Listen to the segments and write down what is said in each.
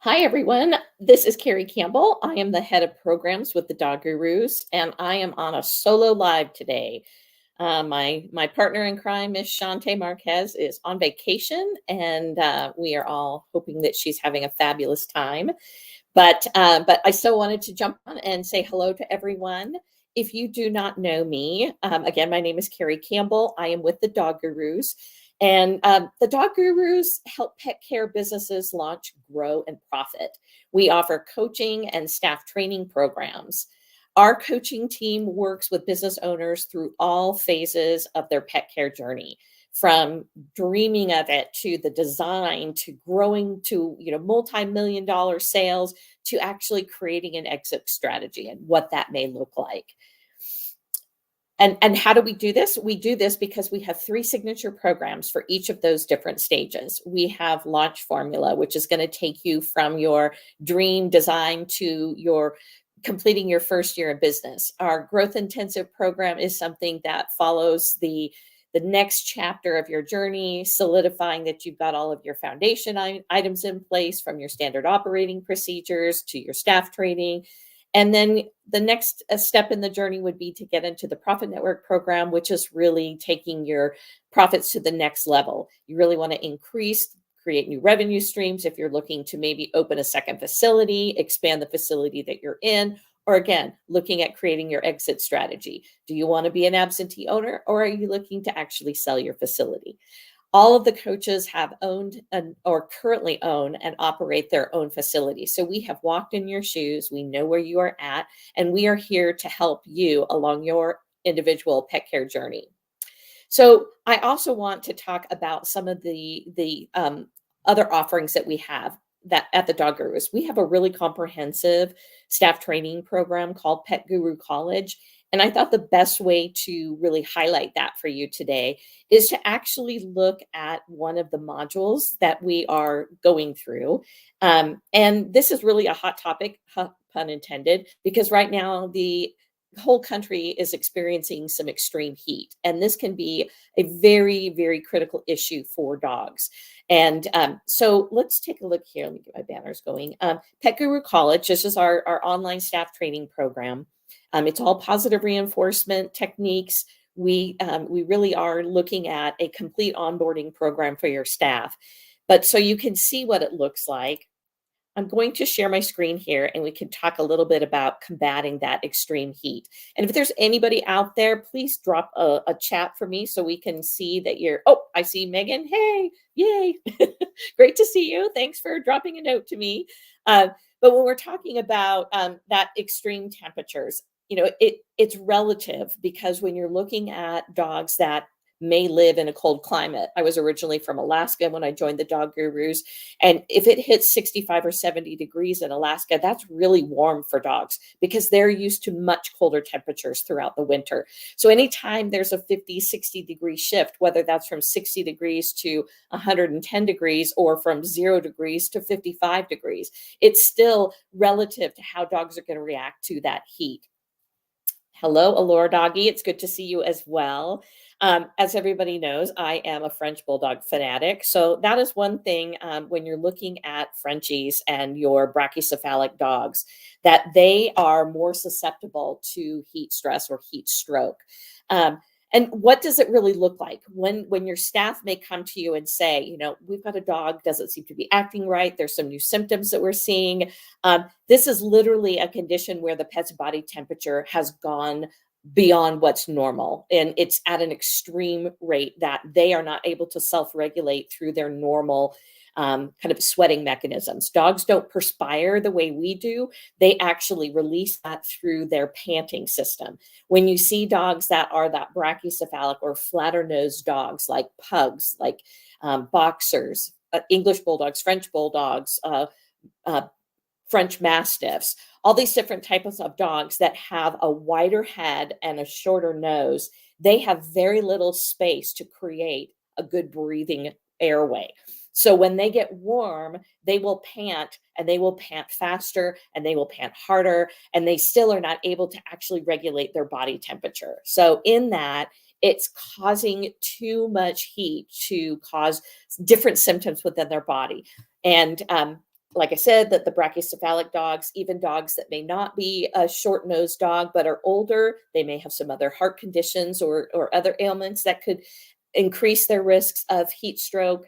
Hi, everyone. This is Carrie Campbell. I am the head of programs with the Dog Gurus, and I am on a solo live today. My partner in crime, Miss Shante Marquez, is on vacation, and we are all hoping that she's having a fabulous time. But I still wanted to jump on and say hello to everyone. If you do not know me, again, my name is Carrie Campbell. I am with the Dog Gurus. And the Dog Gurus help pet care businesses launch, grow, and profit. We offer coaching and staff training programs. Our coaching team works with business owners through all phases of their pet care journey, from dreaming of it to the design to growing to multi-million dollar sales to actually creating an exit strategy and what that may look like. And how do we do this? We do this because we have 3 signature programs for each of those different stages. We have Launch Formula, which is going to take you from your dream design to your completing your first year of business. Our Growth Intensive program is something that follows the next chapter of your journey, solidifying that you've got all of your foundation items in place, from your standard operating procedures to your staff training. And then the next step in the journey would be to get into the Profit Network program, which is really taking your profits to the next level. You really want to create new revenue streams if you're looking to maybe open a second facility, expand the facility that you're in, or again, looking at creating your exit strategy. Do you want to be an absentee owner, or are you looking to actually sell your facility? All of the coaches have owned or currently own and operate their own facility. So we have walked in your shoes. We know where you are at, and we are here to help you along your individual pet care journey. So I also want to talk about some of the other offerings that we have that at the Dog Gurus. We have a really comprehensive staff training program called Pet Guru College. And I thought the best way to really highlight that for you today is to actually look at one of the modules that we are going through. And this is really a hot topic, pun intended, because right now the whole country is experiencing some extreme heat. And this can be a very, very critical issue for dogs. And so let's take a look here. Let me get my banners going. Pet Guru College, this is our online staff training program. It's all positive reinforcement techniques. We really are looking at a complete onboarding program for your staff. But so you can see what it looks like, I'm going to share my screen here and we can talk a little bit about combating that extreme heat. And if there's anybody out there, please drop a chat for me so we can see that I see Megan. Hey, yay. Great to see you. Thanks for dropping a note to me. But when we're talking about that extreme temperatures, it's relative, because when you're looking at dogs that may live in a cold climate. I was originally from Alaska when I joined the Dog Gurus. And if it hits 65 or 70 degrees in Alaska, that's really warm for dogs because they're used to much colder temperatures throughout the winter. So anytime there's a 50, 60 degree shift, whether that's from 60 degrees to 110 degrees or from 0 degrees to 55 degrees, it's still relative to how dogs are going to react to that heat. Hello, Allure Doggy. It's good to see you as well. As everybody knows, I am a French Bulldog fanatic. So that is one thing when you're looking at Frenchies and your brachycephalic dogs, that they are more susceptible to heat stress or heat stroke. And what does it really look like when your staff may come to you and say, we've got a dog, doesn't seem to be acting right. There's some new symptoms that we're seeing. This is literally a condition where the pet's body temperature has gone beyond what's normal. And it's at an extreme rate that they are not able to self-regulate through their normal kind of sweating mechanisms. Dogs don't perspire the way we do. They actually release that through their panting system. When you see dogs that are that brachycephalic or flatter nosed dogs, like pugs, like boxers, English bulldogs, French bulldogs, French mastiffs, all these different types of dogs that have a wider head and a shorter nose, they have very little space to create a good breathing airway. So when they get warm, they will pant, and they will pant faster, and they will pant harder, and they still are not able to actually regulate their body temperature. So in that, it's causing too much heat to cause different symptoms within their body. And like I said, that the brachycephalic dogs, even dogs that may not be a short-nosed dog but are older, they may have some other heart conditions or other ailments that could increase their risks of heat stroke.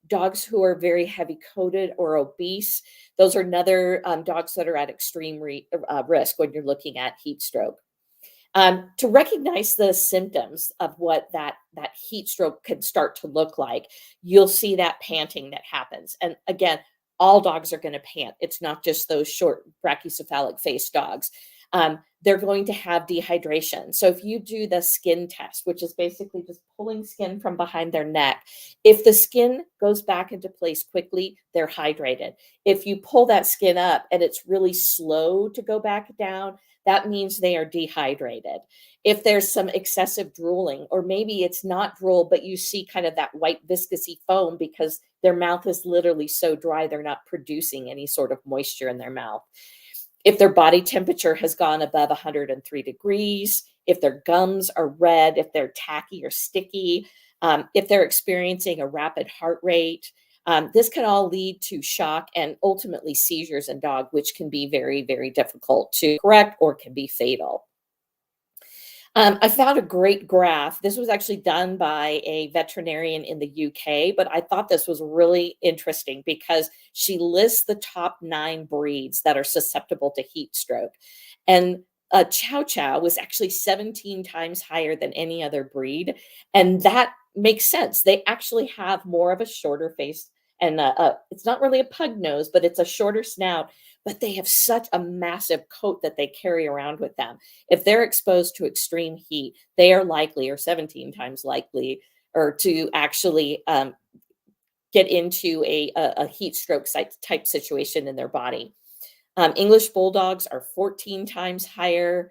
Dogs who are very heavy coated or obese, those are another dogs that are at extreme risk when you're looking at heat stroke. To recognize the symptoms of what that heat stroke could start to look like, you'll see that panting that happens. And again, all dogs are going to pant. It's not just those short brachycephalic face dogs. They're going to have dehydration. So if you do the skin test, which is basically just pulling skin from behind their neck, if the skin goes back into place quickly, they're hydrated. If you pull that skin up and it's really slow to go back down, that means they are dehydrated. If there's some excessive drooling, or maybe it's not drool, but you see kind of that white viscousy foam because their mouth is literally so dry, they're not producing any sort of moisture in their mouth. If their body temperature has gone above 103 degrees, if their gums are red, if they're tacky or sticky, if they're experiencing a rapid heart rate, this can all lead to shock and ultimately seizures in dog, which can be very, very difficult to correct or can be fatal. I found a great graph. This was actually done by a veterinarian in the UK, but I thought this was really interesting because she lists the top 9 breeds that are susceptible to heat stroke. And Chow Chow was actually 17 times higher than any other breed. And that makes sense. They actually have more of a shorter face, and it's not really a pug nose, but it's a shorter snout, but they have such a massive coat that they carry around with them. If they're exposed to extreme heat, they are likely, or 17 times likely, or to actually get into a heat stroke type situation in their body. English bulldogs are 14 times higher.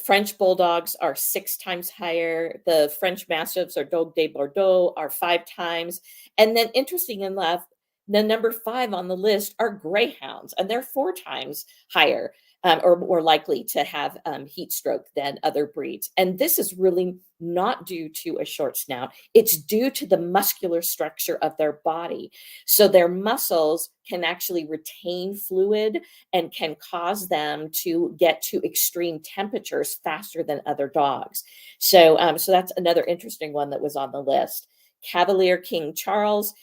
French bulldogs are 6 times higher. The French mastiffs, or Dogue de Bordeaux, are 5 times. And then, interesting enough, the number 5 on the list are greyhounds, and they're 4 times higher, or more likely to have heat stroke than other breeds. And this is really not due to a short snout. It's due to the muscular structure of their body. So their muscles can actually retain fluid and can cause them to get to extreme temperatures faster than other dogs. So that's another interesting one that was on the list. Cavalier King Charles.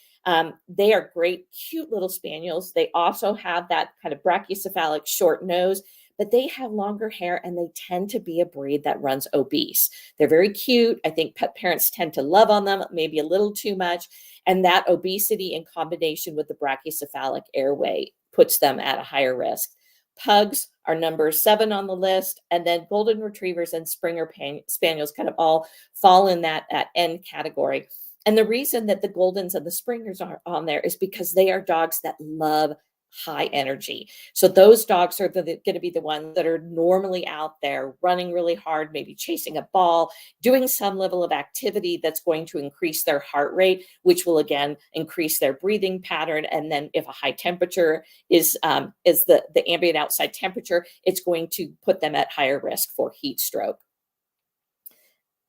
They are great, cute little spaniels. They also have that kind of brachycephalic short nose, but they have longer hair and they tend to be a breed that runs obese. They're very cute. I think pet parents tend to love on them, maybe a little too much. And that obesity in combination with the brachycephalic airway puts them at a higher risk. Pugs are number 7 on the list, and then golden retrievers and Springer Spaniels kind of all fall in that end category. And the reason that the Goldens and the Springers are on there is because they are dogs that love high energy. So those dogs are going to be the ones that are normally out there running really hard, maybe chasing a ball, doing some level of activity that's going to increase their heart rate, which will again increase their breathing pattern. And then if a high temperature is the ambient outside temperature, it's going to put them at higher risk for heat stroke.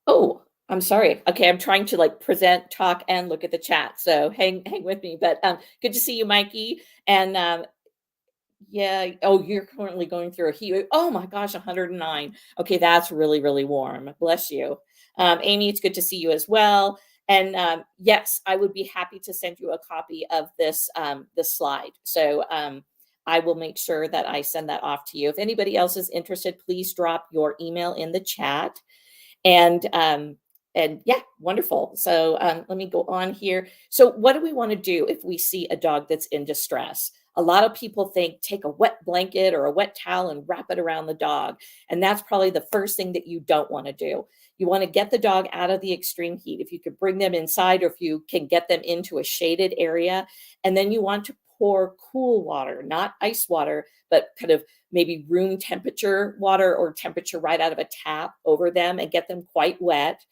Oh, I'm sorry. Okay, I'm trying to present, talk, and look at the chat. So hang with me. But good to see you, Mikey. And yeah. Oh, you're currently going through a heat wave. Oh my gosh, 109. Okay, that's really, really warm. Bless you. Amy, it's good to see you as well. And yes, I would be happy to send you a copy of this slide. So I will make sure that I send that off to you. If anybody else is interested, please drop your email in the chat. And yeah, wonderful. So let me go on here. So what do we want to do if we see a dog that's in distress? A lot of people think take a wet blanket or a wet towel and wrap it around the dog. And that's probably the first thing that you don't want to do. You want to get the dog out of the extreme heat. If you could bring them inside, or if you can get them into a shaded area, and then you want to pour cool water, not ice water, but kind of maybe room temperature water or temperature right out of a tap over them and get them quite wet.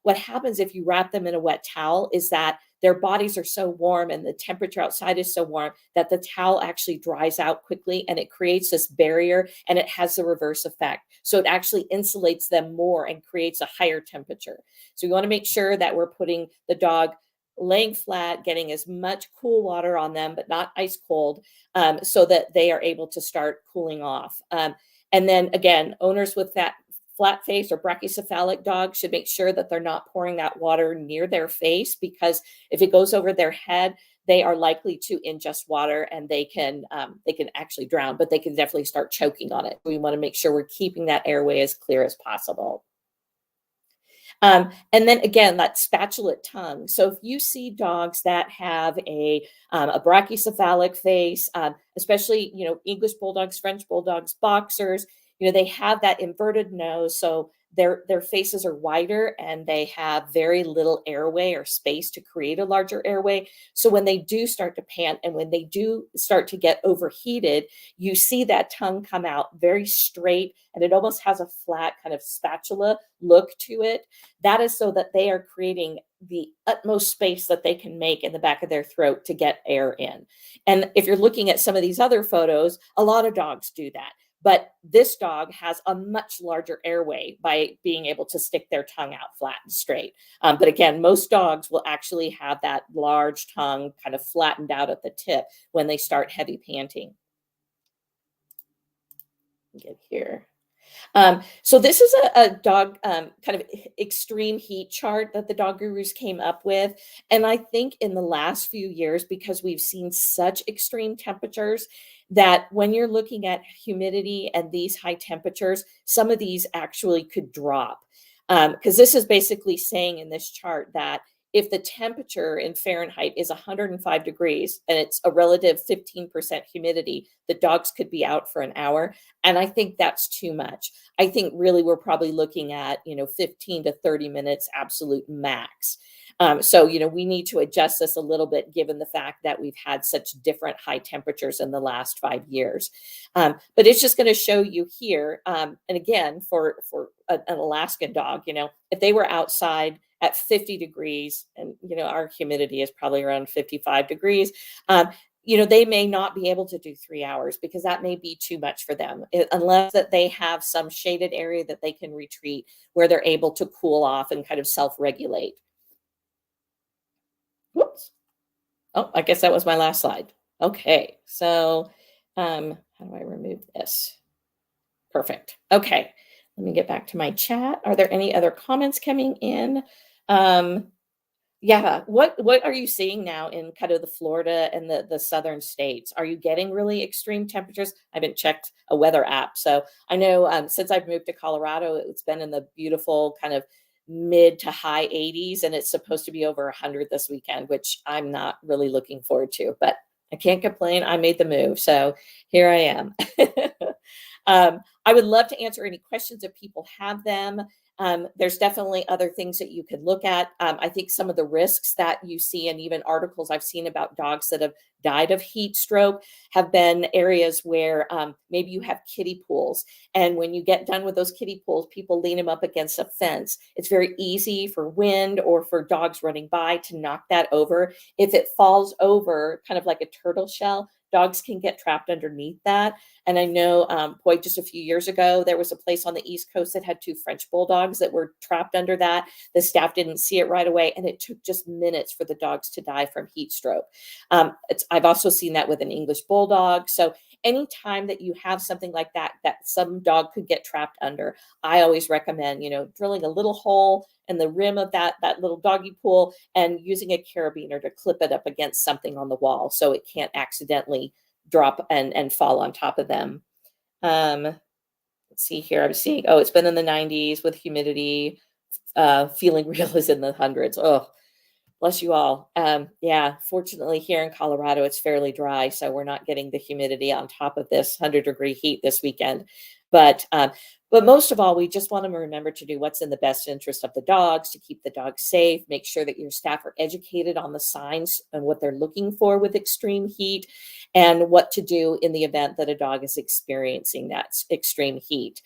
What happens if you wrap them in a wet towel is that their bodies are so warm and the temperature outside is so warm that the towel actually dries out quickly, and it creates this barrier, and it has the reverse effect. So it actually insulates them more and creates a higher temperature. So we want to make sure that we're putting the dog laying flat, getting as much cool water on them, but not ice cold, so that they are able to start cooling off. And then again, owners with that flat face or brachycephalic dogs should make sure that they're not pouring that water near their face, because if it goes over their head, they are likely to ingest water, and they can actually drown, but they can definitely start choking on it. We want to make sure we're keeping that airway as clear as possible. And then again, that spatulate tongue. So if you see dogs that have a brachycephalic face, especially, English bulldogs, French bulldogs, boxers, they have that inverted nose. So their faces are wider, and they have very little airway or space to create a larger airway. So when they do start to pant, and when they do start to get overheated, you see that tongue come out very straight, and it almost has a flat kind of spatula look to it. That is so that they are creating the utmost space that they can make in the back of their throat to get air in. And if you're looking at some of these other photos, a lot of dogs do that. But this dog has a much larger airway by being able to stick their tongue out flat and straight. But again, most dogs will actually have that large tongue kind of flattened out at the tip when they start heavy panting. Get here. So this is a dog kind of extreme heat chart that the dog gurus came up with. And I think in the last few years, because we've seen such extreme temperatures, that when you're looking at humidity and these high temperatures, some of these actually could drop. Because this is basically saying in this chart that if the temperature in Fahrenheit is 105 degrees and it's a relative 15% humidity, the dogs could be out for an hour. And I think that's too much. I think really we're probably looking at, 15 to 30 minutes absolute max. So, we need to adjust this a little bit given the fact that we've had such different high temperatures in the last 5 years. But it's just going to show you here. And again, for an Alaskan dog, if they were outside at 50 degrees, and, our humidity is probably around 55 degrees, they may not be able to do 3 hours because that may be too much for them, unless that they have some shaded area that they can retreat where they're able to cool off and kind of self-regulate. Whoops. Oh, I guess that was my last slide. Okay, so how do I remove this? Perfect. Okay, let me get back to my chat. Are there any other comments coming in? Yeah, what are you seeing now in kind of the Florida and the southern states? Are you getting really extreme temperatures? I haven't checked a weather app, so I know since I've moved to Colorado, it's been in the beautiful kind of mid to high 80s, and it's supposed to be over 100 this weekend, which I'm not really looking forward to, but I can't complain. I made the move, so here I am. I would love to answer any questions if people have them. There's definitely other things that you could look at. I think some of the risks that you see, and even articles I've seen about dogs that have died of heat stroke, have been areas where maybe you have kiddie pools. And when you get done with those kiddie pools, people lean them up against a fence. It's very easy for wind or for dogs running by to knock that over. If it falls over, kind of like a turtle shell, dogs can get trapped underneath that. And I know, just a few years ago, there was a place on the East Coast that had 2 French bulldogs that were trapped under that. The staff didn't see it right away, and it took just minutes for the dogs to die from heat stroke. I've also seen that with an English bulldog. So anytime that you have something like that, that some dog could get trapped under, I always recommend, drilling a little hole in the rim of that little doggy pool and using a carabiner to clip it up against something on the wall so it can't accidentally drop and fall on top of them. Let's see here. I'm seeing, it's been in the 90s with humidity. Feeling real is in the hundreds. Oh, bless you all. Yeah, fortunately here in Colorado, it's fairly dry, so we're not getting the humidity on top of this 100-degree heat this weekend. But most of all, we just want to remember to do what's in the best interest of the dogs, to keep the dogs safe, make sure that your staff are educated on the signs and what they're looking for with extreme heat, and what to do in the event that a dog is experiencing that extreme heat.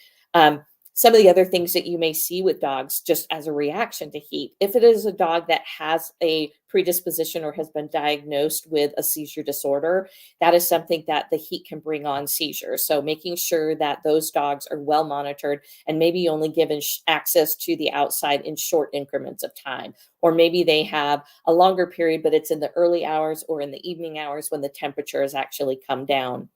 Some of the other things that you may see with dogs just as a reaction to heat, if it is a dog that has a predisposition or has been diagnosed with a seizure disorder, that is something that the heat can bring on seizures. So making sure that those dogs are well monitored and maybe only given access to the outside in short increments of time. Or maybe they have a longer period, but it's in the early hours or in the evening hours when the temperature has actually come down.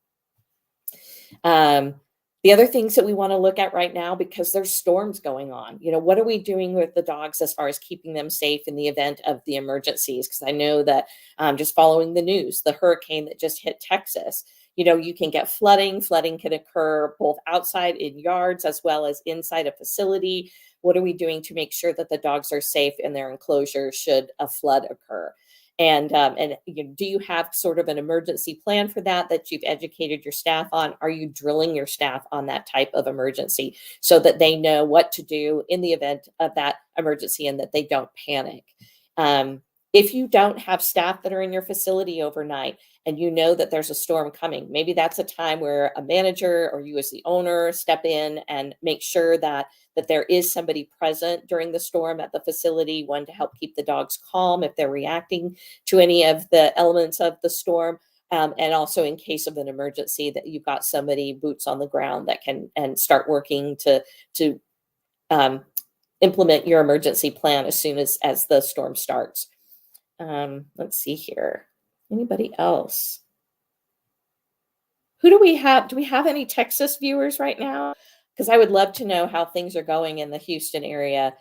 Um, the other things that we want to look at right now, because there's storms going on, what are we doing with the dogs as far as keeping them safe in the event of the emergencies? Because I know that just following the news, the hurricane that just hit Texas, you can get flooding. Flooding can occur both outside in yards as well as inside a facility. What are we doing to make sure that the dogs are safe in their enclosure should a flood occur? And do you have sort of an emergency plan for that you've educated your staff on? Are you drilling your staff on that type of emergency so that they know what to do in the event of that emergency and that they don't panic? If you don't have staff that are in your facility overnight and you know that there's a storm coming, maybe that's a time where a manager or you as the owner step in and make sure that there is somebody present during the storm at the facility, one to help keep the dogs calm if they're reacting to any of the elements of the storm. And also in case of an emergency that you've got somebody boots on the ground that can and start working to implement your emergency plan as soon as the storm starts. Let's see here. Anybody else? Who do we have? Do we have any Texas viewers right now? Because I would love to know how things are going in the Houston area.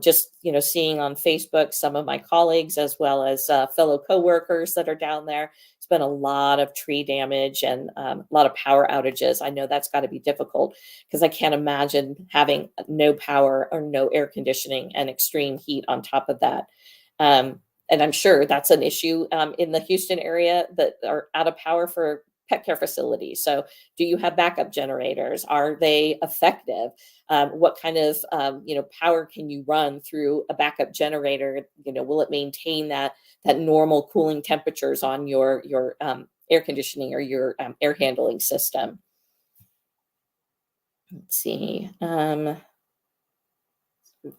Just, seeing on Facebook some of my colleagues as well as fellow coworkers that are down there. It's been a lot of tree damage and a lot of power outages. I know that's got to be difficult because I can't imagine having no power or no air conditioning and extreme heat on top of that. And I'm sure that's an issue in the Houston area that are out of power for pet care facilities. So do you have backup generators? Are they effective? What kind of power can you run through a backup generator? Will it maintain that normal cooling temperatures on your air conditioning or your air handling system? Let's see.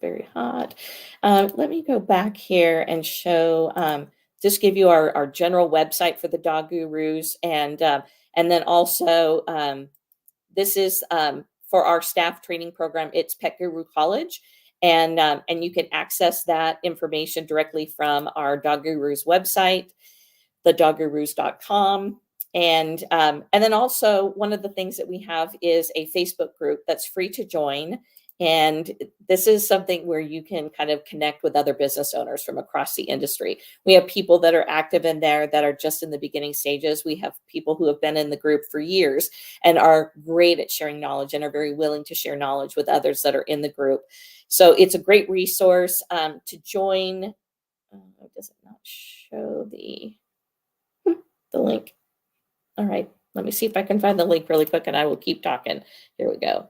Very hot. Let me go back here and show, just give you our general website for the Dog Gurus, and then also this is for our staff training program. It's Pet Guru College, and you can access that information directly from our Dog Gurus website, thedoggurus.com. And then also one of the things that we have is a Facebook group that's free to join. And this is something where you can kind of connect with other business owners from across the industry. We have people that are active in there that are just in the beginning stages. We have people who have been in the group for years and are great at sharing knowledge and are very willing to share knowledge with others that are in the group. So it's a great resource to join. Does it not show the link? All right, let me see if I can find the link really quick and I will keep talking. Here we go.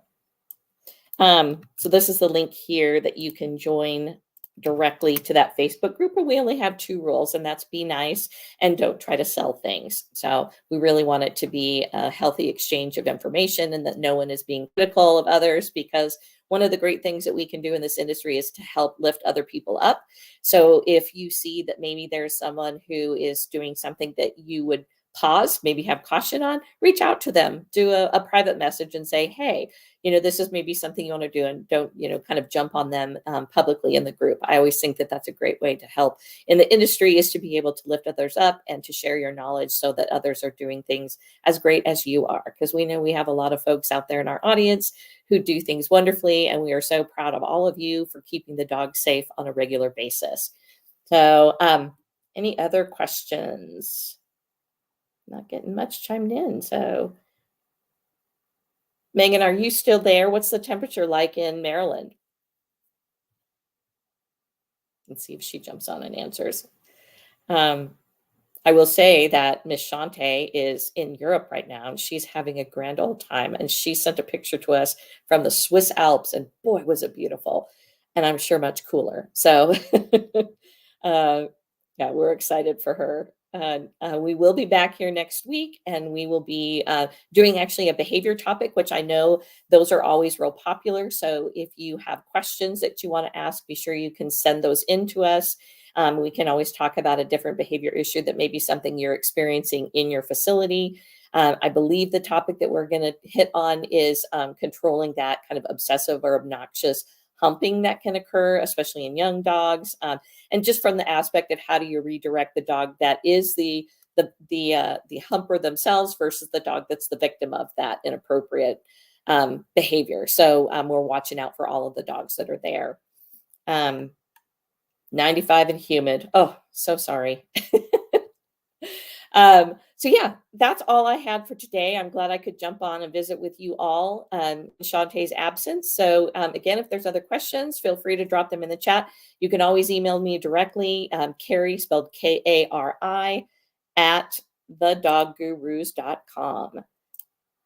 So this is the link here that you can join directly to that Facebook group, but we only have 2 rules, and that's be nice and don't try to sell things. So we really want it to be a healthy exchange of information and that no one is being critical of others, because one of the great things that we can do in this industry is to help lift other people up. So if you see that maybe there's someone who is doing something that you would pause, maybe have caution on, reach out to them, do a private message and say, hey, this is maybe something you want to do, and don't, kind of jump on them publicly in the group. I always think that that's a great way to help in the industry, is to be able to lift others up and to share your knowledge so that others are doing things as great as you are. Because we know we have a lot of folks out there in our audience who do things wonderfully, and we are so proud of all of you for keeping the dogs safe on a regular basis. So any other questions? Not getting much chimed in. So Megan, are you still there? What's the temperature like in Maryland? Let's see if she jumps on and answers. I will say that Miss Shante is in Europe right now, and she's having a grand old time. And she sent a picture to us from the Swiss Alps, and boy, was it beautiful. And I'm sure much cooler. So yeah, we're excited for her. We will be back here next week, and we will be doing actually a behavior topic, which I know those are always real popular. So if you have questions that you want to ask, be sure you can send those in to us. We can always talk about a different behavior issue that may be something you're experiencing in your facility. I believe the topic that we're going to hit on is controlling that kind of obsessive or obnoxious humping that can occur, especially in young dogs. And just from the aspect of how do you redirect the dog that is the humper themselves versus the dog that's the victim of that inappropriate behavior. So we're watching out for all of the dogs that are there. 95 and humid. Oh, so sorry. So yeah, that's all I had for today. I'm glad I could jump on and visit with you all in Shantae's absence. So again, if there's other questions, feel free to drop them in the chat. You can always email me directly, Kari, spelled Kari, at thedoggurus.com.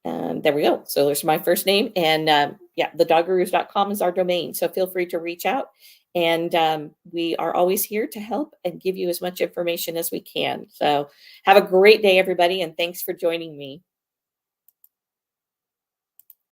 There we go. So there's my first name. And yeah, thedoggurus.com is our domain. So feel free to reach out. And we are always here to help and give you as much information as we can. So have a great day, everybody. And thanks for joining me.